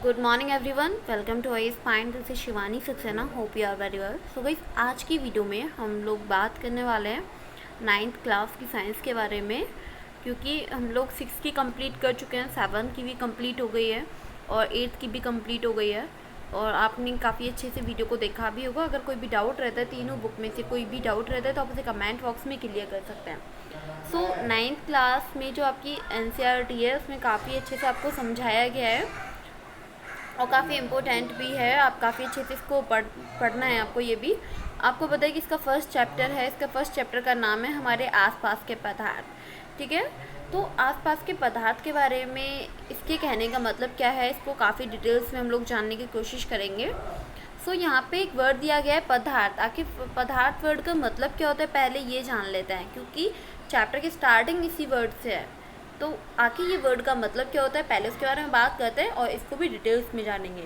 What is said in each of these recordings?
Good morning everyone, welcome to I Spine. This is Shivani Saxena. Hope you are very well. So guys, आज की video में हम लोग बात करने वाले हैं 9th क्लास की साइंस के बारे में, क्योंकि हम लोग 6 की कंप्लीट कर चुके हैं, 7 की भी कंप्लीट हो गई है और 8th की भी कंप्लीट हो गई है। और आपने काफ़ी अच्छे से वीडियो को देखा भी होगा। अगर कोई भी डाउट रहता है, तीनों बुक में से कोई भी डाउट रहता है तो आप उसे कमेंट बॉक्स में क्लियर कर सकते हैं। सो 9th क्लास में जो आपकी NCERT है उसमें काफ़ी अच्छे से आपको समझाया गया है और काफ़ी इम्पोर्टेंट भी है। आप काफ़ी अच्छे से इसको पढ़ना है आपको। ये भी आपको पता है कि इसका फर्स्ट चैप्टर है। इसका फर्स्ट चैप्टर का नाम है हमारे आसपास के पदार्थ। ठीक है, तो आसपास के पदार्थ के बारे में इसके कहने का मतलब क्या है, इसको काफ़ी डिटेल्स में हम लोग जानने की कोशिश करेंगे। सो यहाँ पे एक वर्ड दिया गया है पदार्थ। आखिर पदार्थ वर्ड का मतलब क्या होता है पहले ये जान लेते हैं, क्योंकि चैप्टर की स्टार्टिंग इसी वर्ड से है। तो आखिर ये वर्ड का मतलब क्या होता है पहले उसके बारे में बात करते हैं और इसको भी डिटेल्स में जानेंगे।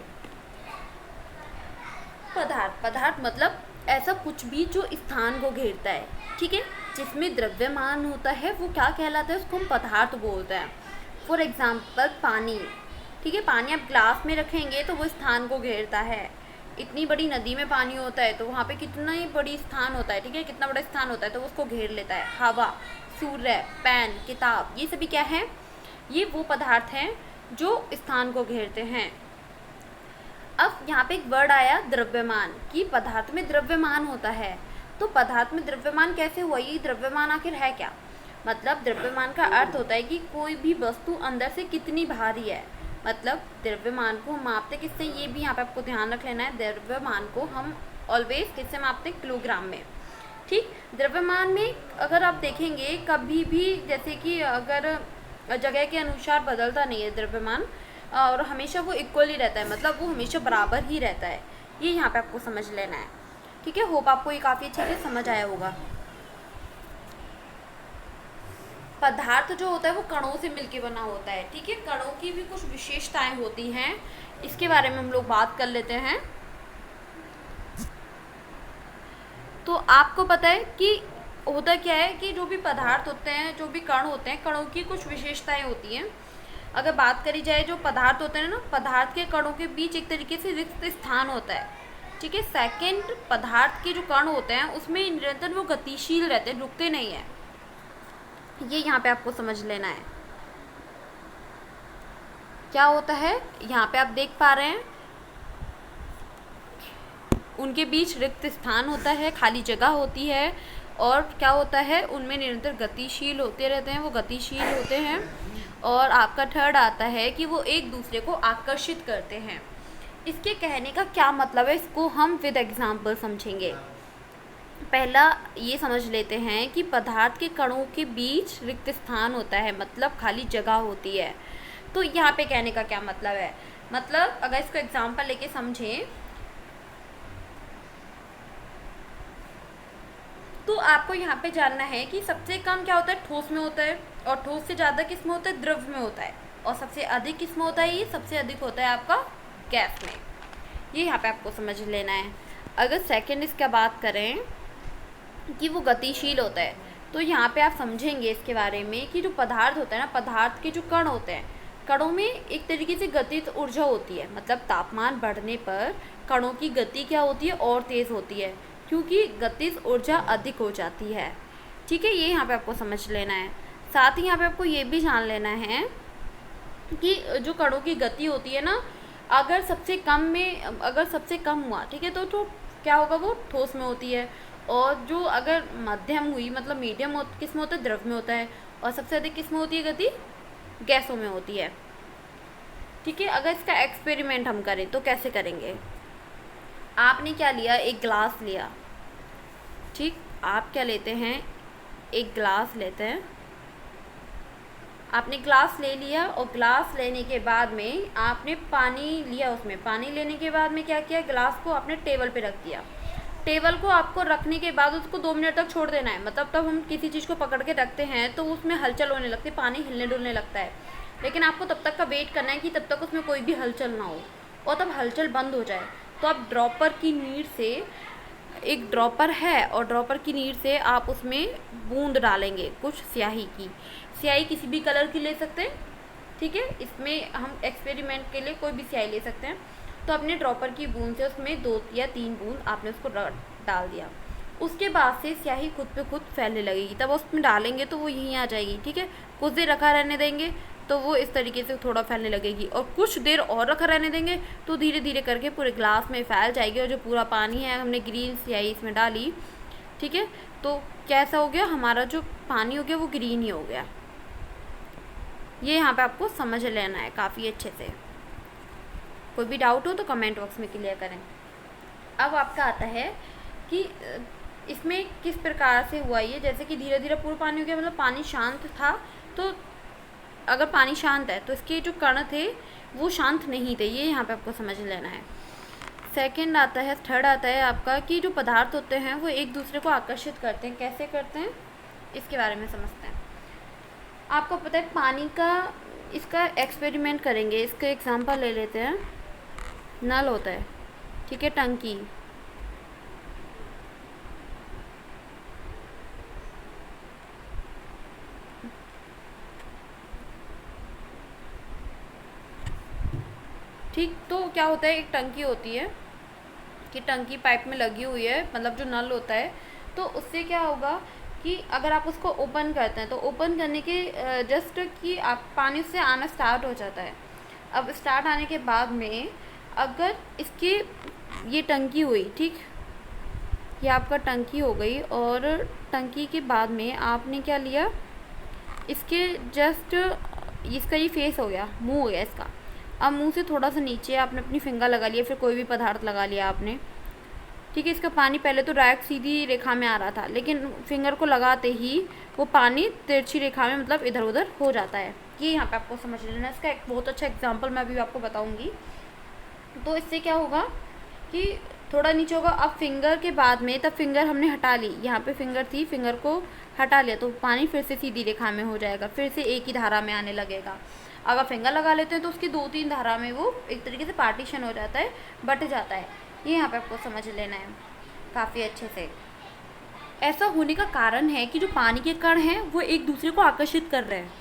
पदार्थ मतलब ऐसा कुछ भी जो स्थान को घेरता है, ठीक है, जिसमें द्रव्यमान होता है, वो क्या कहलाता है, उसको हम पदार्थ बोलते हैं। फॉर एग्जाम्पल पानी। ठीक है, पानी आप ग्लास में रखेंगे तो वो स्थान को घेरता है। इतनी बड़ी नदी में पानी होता है तो वहाँ पे कितना ही बड़ी स्थान होता है, ठीक है, कितना बड़ा स्थान होता है तो वो उसको घेर लेता है। हवा, सूर्य, पेन, किताब, ये सभी क्या हैं, ये वो पदार्थ हैं जो स्थान को घेरते हैं। अब यहाँ पे एक वर्ड आया द्रव्यमान, कि पदार्थ में द्रव्यमान होता है। तो पदार्थ में द्रव्यमान कैसे हुआ, ये द्रव्यमान आखिर है क्या? मतलब द्रव्यमान का अर्थ होता है कि कोई भी वस्तु अंदर से कितनी भारी है। मतलब द्रव्यमान को हम मापते किससे, ये भी यहाँ पे आपको ध्यान रख लेना है। द्रव्यमान को हम ऑलवेज किससे मापते हैं, किलोग्राम में। ठीक, द्रव्यमान में अगर आप देखेंगे कभी भी, जैसे कि अगर जगह के अनुसार बदलता नहीं है द्रव्यमान, और हमेशा वो इक्वल ही रहता है, मतलब वो हमेशा बराबर ही रहता है। ये यहाँ पे आपको समझ लेना है। ठीक है, होप आपको ये काफ़ी अच्छे से समझ आया होगा। पदार्थ जो होता है वो कणों से मिलके बना होता है। ठीक है, कणों की भी कुछ विशेषताएं होती हैं, इसके बारे में हम लोग बात कर लेते हैं। तो आपको पता है कि होता क्या है कि जो भी पदार्थ होते हैं, जो भी कण होते हैं, कणों की कुछ विशेषताएं होती हैं। अगर बात करी जाए, जो पदार्थ होते हैं ना, पदार्थ के कणों के बीच एक तरीके से रिक्त स्थान होता है। ठीक है, सेकंड, पदार्थ के जो कण होते हैं उसमें निरंतर वो गतिशील रहते हैं, रुकते नहीं है। ये यहाँ पे आपको समझ लेना है क्या होता है। यहाँ पे आप देख पा रहे हैं उनके बीच रिक्त स्थान होता है, खाली जगह होती है, और क्या होता है उनमें निरंतर गतिशील होते रहते हैं, वो गतिशील होते हैं। और आपका थर्ड आता है कि वो एक दूसरे को आकर्षित करते हैं। इसके कहने का क्या मतलब है, इसको हम विद एग्जाम्पल समझेंगे। पहला ये समझ लेते हैं कि पदार्थ के कणों के बीच रिक्त स्थान होता है, मतलब खाली जगह होती है। तो यहाँ पे कहने का क्या मतलब है, मतलब अगर इसको एग्जाम्पल लेके समझें तो आपको यहाँ पे जानना है कि सबसे कम क्या होता है, ठोस में होता है, और ठोस से ज़्यादा किस में होता है, द्रव में होता है, और सबसे अधिक किस में होता है, ये सबसे अधिक होता है आपका गैस में। ये यहाँ पे आपको समझ लेना है। अगर सेकंड इसका बात करें कि वो गतिशील होता है, तो यहाँ पे आप समझेंगे इसके बारे में कि जो पदार्थ होता है ना, पदार्थ के जो कण होते हैं, कणों में एक तरीके से गतिज ऊर्जा होती है। मतलब तापमान बढ़ने पर कणों की गति क्या होती है, और तेज़ होती है, क्योंकि गतिज ऊर्जा अधिक हो जाती है। ठीक है, ये यहाँ पे आपको समझ लेना है। साथ ही यहाँ पे आपको ये भी जान लेना है कि जो कणों की गति होती है ना, अगर सबसे कम हुआ, ठीक है, तो क्या होगा, वो ठोस में होती है। और जो अगर मध्यम हुई, मतलब मीडियम किस में होता है, द्रव में होता है। और सबसे अधिक किस में होती है गति, गैसों में होती है। ठीक है, अगर इसका एक्सपेरिमेंट हम करें तो कैसे करेंगे। आपने क्या लिया, एक ग्लास लिया। ठीक, आप क्या लेते हैं, एक ग्लास लेते हैं। आपने ग्लास ले लिया, और ग्लास लेने के बाद में आपने पानी लिया। उसमें पानी लेने के बाद में क्या किया, ग्लास को आपने टेबल पे रख दिया। टेबल को आपको रखने के बाद उसको 2 मिनट तक छोड़ देना है। मतलब तब हम किसी चीज़ को पकड़ के रखते हैं तो उसमें हलचल होने लगती है, पानी हिलने डुलने लगता है। लेकिन आपको तब तक का वेट करना है कि तब तक उसमें कोई भी हलचल ना हो, और तब हलचल बंद हो जाए तो आप ड्रॉपर की नीड से, एक ड्रॉपर है और ड्रॉपर की नीड से आप उसमें बूंद डालेंगे कुछ स्याही की। स्याही किसी भी कलर की ले सकते हैं, ठीक है, इसमें हम एक्सपेरिमेंट के लिए कोई भी स्याही ले सकते हैं। तो अपने ड्रॉपर की बूंद से उसमें 2 या 3 बूंद आपने उसको डाल दिया। उसके बाद से स्याही खुद पे खुद फैलने लगेगी, तब उसमें डालेंगे तो वो यहीं आ जाएगी। ठीक है, कुछ देर रखा रहने देंगे तो वो इस तरीके से थोड़ा फैलने लगेगी, और कुछ देर और रखा रहने देंगे तो धीरे धीरे करके पूरे ग्लास में फैल जाएगी। और जो पूरा पानी है हमने ग्रीन स्याही इसमें डाली, ठीक है, तो कैसा हो गया, हमारा जो पानी हो गया वो ग्रीन ही हो गया। ये यहाँ पे आपको समझ लेना है काफ़ी अच्छे से। कोई भी डाउट हो तो कमेंट बॉक्स में क्लियर करें। अब आपका आता है कि इसमें किस प्रकार से हुआ ये, जैसे कि धीरे धीरे पूरा पानी हो गया, मतलब पानी शांत था। तो अगर पानी शांत है तो इसके जो कण थे वो शांत नहीं थे, ये यहाँ पे आपको समझ लेना है। सेकंड आता है, थर्ड आता है आपका कि जो पदार्थ होते हैं वो एक दूसरे को आकर्षित करते हैं। कैसे करते हैं इसके बारे में समझते हैं। आपको पता है पानी का, इसका एक्सपेरिमेंट करेंगे, इसका एग्जांपल ले लेते हैं। नल होता है, ठीक है, टंकी, ठीक, तो क्या होता है, एक टंकी होती है कि टंकी पाइप में लगी हुई है, मतलब जो नल होता है, तो उससे क्या होगा कि अगर आप उसको ओपन करते हैं तो ओपन करने के जस्ट कि आप पानी उससे आना स्टार्ट हो जाता है। अब स्टार्ट आने के बाद में अगर इसकी ये टंकी हुई, ठीक, ये आपका टंकी हो गई, और टंकी के बाद में आपने क्या लिया, इसके जस्ट इसका ये फेस हो गया, मुंह हो गया इसका। अब मुंह से थोड़ा सा नीचे आपने अपनी फिंगर लगा लिया, फिर कोई भी पदार्थ लगा लिया आपने, ठीक है। इसका पानी पहले तो डायरेक्ट सीधी रेखा में आ रहा था, लेकिन फिंगर को लगाते ही वो पानी तिरछी रेखा में, मतलब इधर उधर हो जाता है। ये यहाँ पे आपको समझ लेना है। इसका एक बहुत अच्छा एग्जांपल मैं अभी आपको बताऊंगी। तो इससे क्या होगा कि थोड़ा नीचे होगा। अब फिंगर के बाद में, तब फिंगर हमने हटा ली, यहाँ पे फिंगर थी, फिंगर को हटा लिया तो पानी फिर से सीधी रेखा में हो जाएगा, फिर से एक ही धारा में आने लगेगा। अगर फिंगर लगा लेते हैं तो उसकी 2-3 धारा में वो एक तरीके से पार्टीशन हो जाता है, बट जाता है। ये यहाँ पे आपको समझ लेना है काफ़ी अच्छे से। ऐसा होने का कारण है कि जो पानी के कण हैं वो एक दूसरे को आकर्षित कर रहे हैं।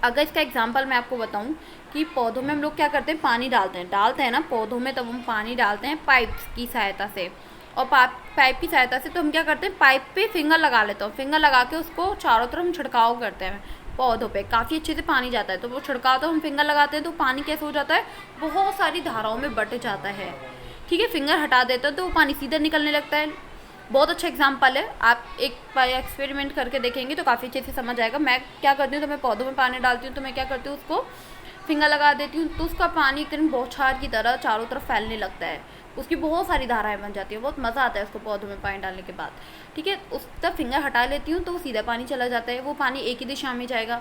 अगर इसका एग्जांपल मैं आपको बताऊं कि पौधों में हम लोग क्या करते हैं, पानी डालते हैं ना पौधों में, तब हम पानी डालते हैं पाइप की सहायता से। और पाइप की सहायता से तो हम क्या करते हैं, पाइप पे फिंगर लगा लेते हैं, फिंगर लगा के उसको चारों तरफ हम छिड़काव करते हैं पौधों पे, काफ़ी अच्छे से पानी जाता है। तो वो छिड़काव, तो हम फिंगर लगाते हैं तो पानी कैसे हो जाता है, बहुत सारी धाराओं में बट जाता है। ठीक है, फिंगर हटा देते हैं तो वो पानी सीधा निकलने लगता है। बहुत अच्छा एग्जाम्पल है, आप एक बार एक्सपेरिमेंट करके देखेंगे तो काफ़ी अच्छे से समझ आएगा। मैं क्या करती हूँ, तो मैं पौधों में पानी डालती हूँ तो मैं क्या करती हूँ, उसको फिंगर लगा देती हूँ तो उसका पानी एकदम बौछार की तरह चारों तरफ फैलने लगता है, उसकी बहुत सारी धाराएं बन जाती है, बहुत मज़ा आता है उसको पौधों में पानी डालने के बाद। ठीक है, उस तब फिंगर हटा लेती हूँ तो वो सीधा पानी चला जाता है, वो पानी एक ही दिशा में जाएगा।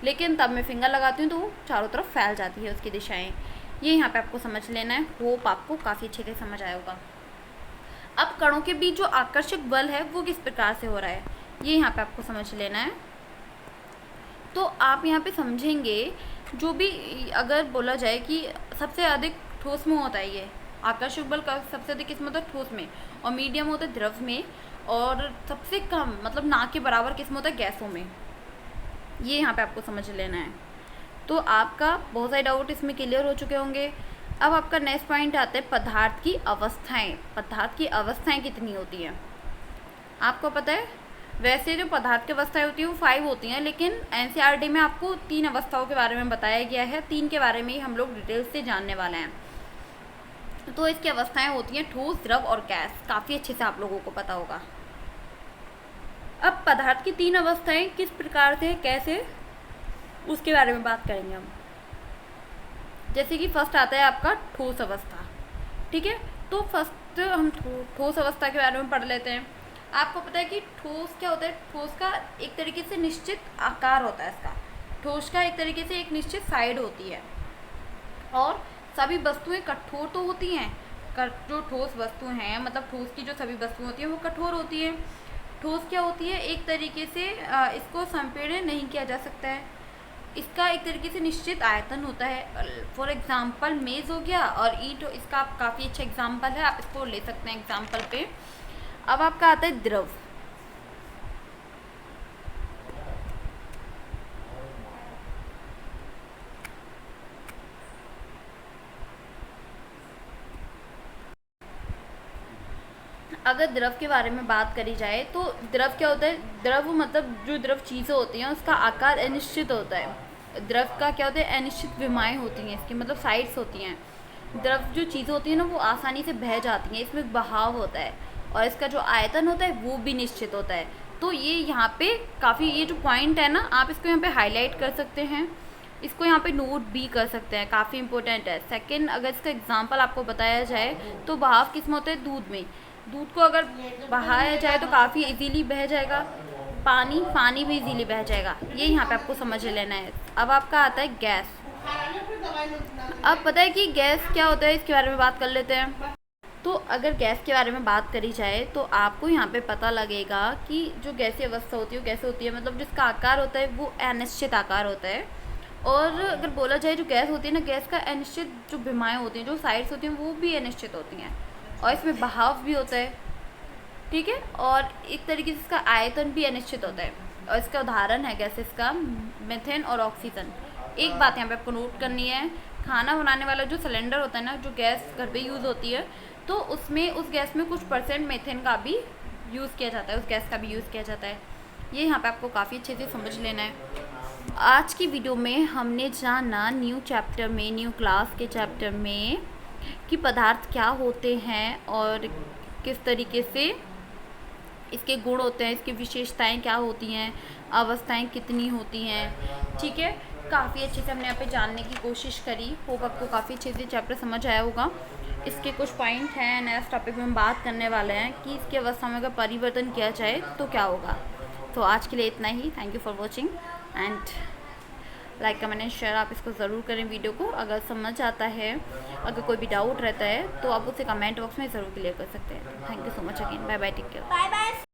लेकिन तब मैं फिंगर लगाती हूँ तो वो चारों तरफ फैल जाती है उसकी दिशाएँ। ये यहाँ पे आपको समझ लेना है। होप आपको काफ़ी अच्छे से समझ आया होगा। अब कणों के बीच जो आकर्षक बल है वो किस प्रकार से हो रहा है, ये यहाँ पे आपको समझ लेना है। तो आप यहाँ पे समझेंगे, जो भी अगर बोला जाए कि सबसे अधिक ठोस में होता है ये आकर्षक बल का, सबसे अधिक किस्म होता है ठोस में, और मीडियम होता है द्रव में, और सबसे कम मतलब ना के बराबर किस्म होता है गैसों में। ये यहाँ पे आपको समझ लेना है। तो आपका बहुत सारे डाउट इसमें क्लियर हो चुके होंगे। अब आपका नेक्स्ट पॉइंट आता है पदार्थ की अवस्थाएं। पदार्थ की अवस्थाएं कितनी होती हैं आपको पता है? वैसे जो पदार्थ की अवस्थाएं होती हैं वो 5 होती हैं, लेकिन एनसीईआरटी में आपको 3 अवस्थाओं के बारे में बताया गया है। 3 के बारे में ही हम लोग डिटेल से जानने वाले हैं। तो इसकी अवस्थाएं होती हैं ठोस, द्रव और गैस। काफ़ी अच्छे से आप लोगों को पता होगा। अब पदार्थ की 3 अवस्थाएं किस प्रकार से, कैसे, उसके बारे में बात करेंगे हम। जैसे कि फर्स्ट आता है आपका ठोस अवस्था। ठीक है, तो फर्स्ट हम ठोस अवस्था के बारे में पढ़ लेते हैं। आपको पता है कि ठोस क्या होता है? ठोस का एक तरीके से निश्चित आकार होता है इसका। ठोस का एक तरीके से एक निश्चित साइड होती है, और सभी वस्तुएं कठोर तो होती हैं। जो ठोस वस्तु हैं, मतलब ठोस की जो सभी वस्तुएं होती हैं वो कठोर होती हैं। ठोस क्या होती है, एक तरीके से इसको संपीड़न नहीं किया जा सकता है। इसका एक तरीके से निश्चित आयतन होता है। फॉर एग्जांपल मेज़ हो गया, और ईंट, इसका काफ़ी अच्छा एग्जांपल है, आप इसको ले सकते हैं एग्जांपल पे। अब आपका आता है द्रव। अगर द्रव के बारे में बात करी जाए तो द्रव क्या होता है, द्रव मतलब जो द्रव चीज़ें होती हैं उसका आकार अनिश्चित होता है। द्रव का क्या होता है, अनिश्चित विमाएँ होती हैं इसकी, मतलब साइड्स होती हैं। द्रव जो चीज़ें होती हैं ना वो आसानी से बह जाती हैं, इसमें बहाव होता है और इसका जो आयतन होता है वो भी निश्चित होता है। तो ये यहाँ पे काफ़ी, ये जो पॉइंट है ना आप इसको यहाँ पे हाईलाइट कर सकते हैं, इसको यहाँ पे नोट भी कर सकते हैं, काफ़ी इंपॉर्टेंट है। सेकंड, अगर इसका एग्जांपल आपको बताया जाए तो बहाव किस में होता है, दूध में। दूध को अगर बहाया जाए तो काफ़ी इजीली बह जाएगा, पानी भी इजीली बह जाएगा, ये यहाँ पे आपको समझ लेना है। अब आपका आता है गैस। अब पता है कि गैस क्या होता है, इसके बारे में बात कर लेते हैं। तो अगर गैस के बारे में बात करी जाए तो आपको यहाँ पे पता लगेगा कि जो गैसीय अवस्था होती है वो कैसे होती है, मतलब जिसका आकार होता है वो अनिश्चित आकार होता है। और अगर बोला जाए जो गैस होती है ना, गैस का अनिश्चित जो विमाएँ होती हैं, जो साइड्स होती हैं वो भी अनिश्चित होती हैं और इसमें बहाव भी होता है, ठीक है। और एक तरीके से इसका आयतन भी अनिश्चित होता है और इसका उदाहरण है गैसेस का मीथेन और ऑक्सीजन। एक बात यहाँ पे आपको नोट करनी है, खाना बनाने वाला जो सिलेंडर होता है ना, जो गैस घर पे यूज़ होती है, तो उसमें उस गैस में कुछ परसेंट मीथेन का भी यूज़ किया जाता है, उस गैस का भी यूज़ किया जाता है। ये यहाँ पे आपको काफ़ी अच्छे से समझ लेना है। आज की वीडियो में हमने जाना न्यू चैप्टर में, न्यू क्लास के चैप्टर में कि पदार्थ क्या होते हैं और किस तरीके से इसके गुण होते हैं, इसकी विशेषताएं क्या होती हैं, अवस्थाएं कितनी होती हैं, ठीक है। काफ़ी अच्छे से हमने यहाँ पे जानने की कोशिश करी, होप आपको काफ़ी अच्छे से चैप्टर समझ आया होगा। इसके कुछ पॉइंट हैं, नेक्स्ट टॉपिक में हम बात करने वाले हैं कि इसकी अवस्था में अगर परिवर्तन किया जाए तो क्या होगा। तो आज के लिए इतना ही। Thank you for watching and like comment and share आप इसको ज़रूर करें वीडियो को। अगर समझ आता है, अगर कोई भी डाउट रहता है तो आप उसे कमेंट बॉक्स में ज़रूर क्लियर कर सकते हैं। Thank you so much again, bye bye, take care. Bye bye.